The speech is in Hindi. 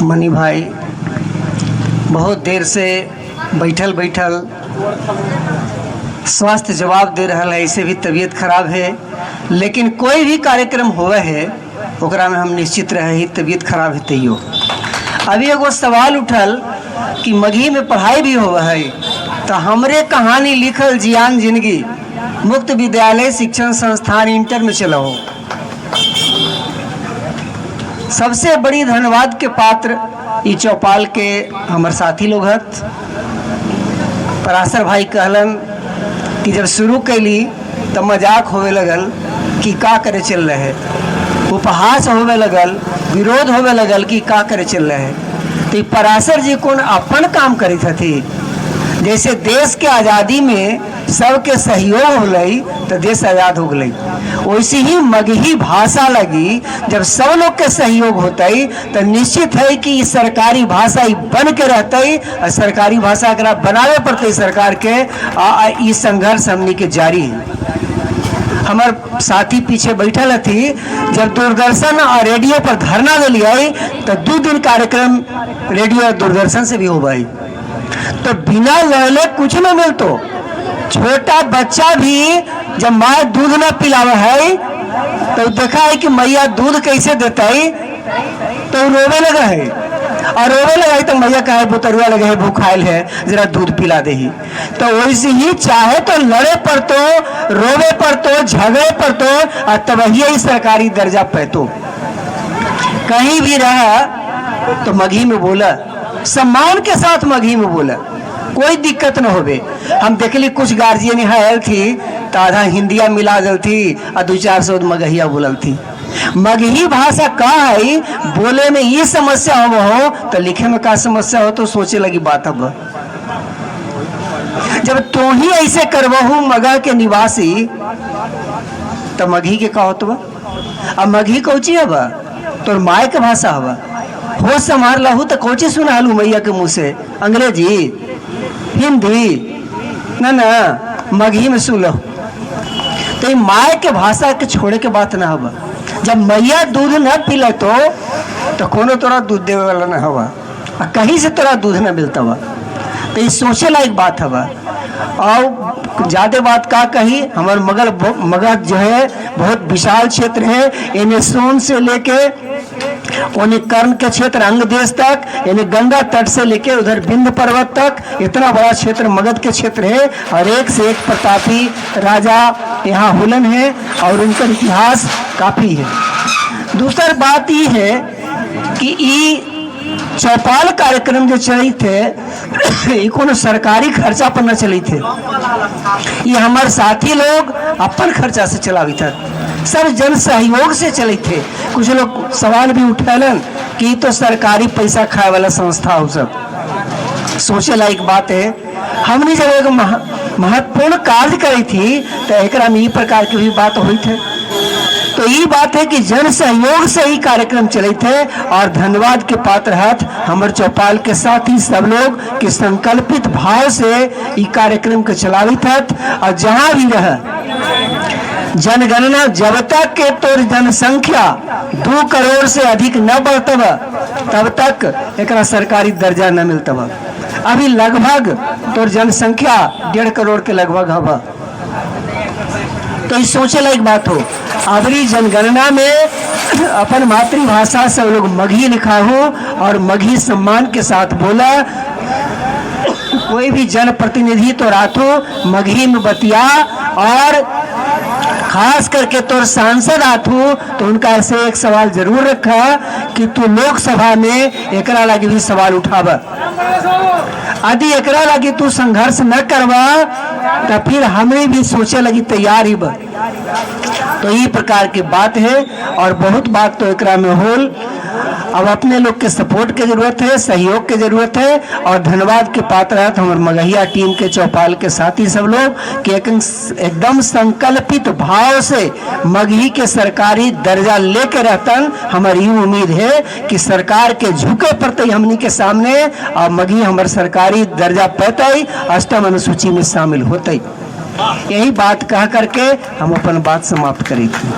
मनी भाई बहुत देर से बैठल बैठल स्वास्थ्य जवाब दे रहा है, ऐसे भी तबीयत खराब है, लेकिन कोई भी कार्यक्रम होवे है ओकरा में हम निश्चित रहे ही तबीयत खराब है तैयो। अभी एगो सवाल उठल कि मगही में पढ़ाई भी होवे है, तो हमरे कहानी लिखल जियान जिंदगी मुक्त विद्यालय शिक्षण संस्थान इंटर में चला हो। सबसे बड़ी धन्यवाद के पात्र ई चौपाल के हमार साथी लोग हत। पराशर भाई कहलन कि जब शुरू कैली तो मजाक होवे लगल कि का करे चल रहे, उपहास होवे लगल, विरोध होवे लगल कि का करे चल रहे। तो पराशर जी कौन अपन काम करी थी। जैसे देश के आज़ादी में सबके सहयोग होलई तो देश आज़ाद हो गई, वैसे ही मगही भाषा लगी जब सब लोग के सहयोग होतई तो निश्चित है कि सरकारी भाषा बन के रहतई और सरकारी भाषा अगर बनावे पड़ते सरकार के। ये संघर्ष हमनी के जारी है। हमार साथी पीछे बैठल थी, जब दूरदर्शन और रेडियो पर धरना दिलिए तो 2 दिन कार्यक्रम रेडियो और दूरदर्शन से भी हो गई। तो बिना लहले कुछ न मिलतो। छोटा बच्चा भी जब माँ दूध न पिलावे है तो देखा है कि मैया दूध कैसे देता है, तो रोवे लगा है, और रोवे लगा है तो मैया कहे बुतरुआ लगे है, भूखाइल है, जरा दूध पिला दे ही। तो वैसे ही चाहे तो लड़े पड़तो, रोवे पड़तो, झगड़े पड़तो, और तब ही सरकारी दर्जा पैतो। कहीं भी रहा तो मगही में बोला, सम्मान के साथ मगही में बोला, कोई दिक्कत न होवे। हम देखली कुछ गार्जियन यहाँ आयल थी तो आधा हिंदिया मिला गल थी और 2-4 शब्द मगहिया बोलल थी। मगही भाषा का है, बोले में ये समस्या हो तो लिखे में का समस्या हो, तो सोचे लगी बात। अब जब तो ही ऐसे करबहू मगह के निवासी तो मगही के का होत बा। अब मगही कौची हवा, तो माय के भाषा हवा। होश संभार लहू तो कौची सुना लू मैया के मुँह से, अंग्रेजी, हिंदी ना मगही में सुन लो। तो माय के भाषा के छोड़े के बात ना हवा। जब मैया दूध न पिले तो कोनो तोरा दूध देवे वाला ना हवा, और कहीं से तोरा दूध न मिलता हुआ। तो ये सोचे लायक बात हवा। और ज्यादा बात का कही, हमारे मगध जो है बहुत विशाल क्षेत्र है। इन्हें सोन से लेके उन्हें कर्ण के क्षेत्र अंग देश तक, यानी गंगा तट से लेकर उधर विंध्य पर्वत तक, इतना बड़ा क्षेत्र मगध के क्षेत्र है। और एक से एक प्रतापी राजा यहाँ हुलन है और उनका इतिहास काफी है। दूसरी बात ये है कि ये चौपाल कार्यक्रम जो चली थे ये कोनो सरकारी खर्चा पर न चली थे, ये हमारे साथी लोग अपन खर्चा से चलावी था, सब जन सहयोग से चले थे। कुछ लोग सवाल भी उठेलन कि तो सरकारी पैसा खाए वाला संस्था हो। सब सोचे लायक बात है। हमने जब एक महत्वपूर्ण कार्य करी थी तो एक में ये प्रकार की भी बात हुई थे। तो ये बात है कि जन सहयोग से ही कार्यक्रम चले थे, और धन्यवाद के पात्र हाथ हमारे चौपाल के साथी सब लोग के संकल्पित भाव से ये कार्यक्रम के चलावी था। और जहाँ भी रहा जनगणना जब तक के तोर जनसंख्या 2 करोड़ से अधिक न बढ़तब तब तक एक सरकारी दर्जा न मिलतब। अभी लगभग तोर जनसंख्या 1.5 करोड़ के लगभग हवा। तो ये सोचे लायक बात हो। अबरी जनगणना में अपन मातृभाषा से लोग मगही लिखा हो और मगही सम्मान के साथ बोला। कोई भी जनप्रतिनिधि तो रातो मगही में बतिया, और खास करके तो सांसद आथू तो उनका ऐसे एक सवाल जरूर रखा कि तू लोकसभा में एकरा लगी भी सवाल उठावा। यदि एकरा लगी तू संघर्ष न करवा तो फिर हमें भी सोचे लगी तैयार ही बा। तो ये प्रकार की बात है, और बहुत बात तो एकरा में होल। अब अपने लोग के सपोर्ट के जरूरत है, सहयोग के जरूरत है, और धन्यवाद के पात्र है हमारे मगहिया टीम के चौपाल के साथी सब लोग कि एकदम संकल्पित भाव से मगही के सरकारी दर्जा लेके रहतन। हमारी उम्मीद है कि सरकार के झुके पड़ते हमनी के सामने, और मगही हमारे सरकारी दर्जा पाते, अष्टम अनुसूची में शामिल होते। यही बात कह करके हम अपन बात समाप्त करी थी।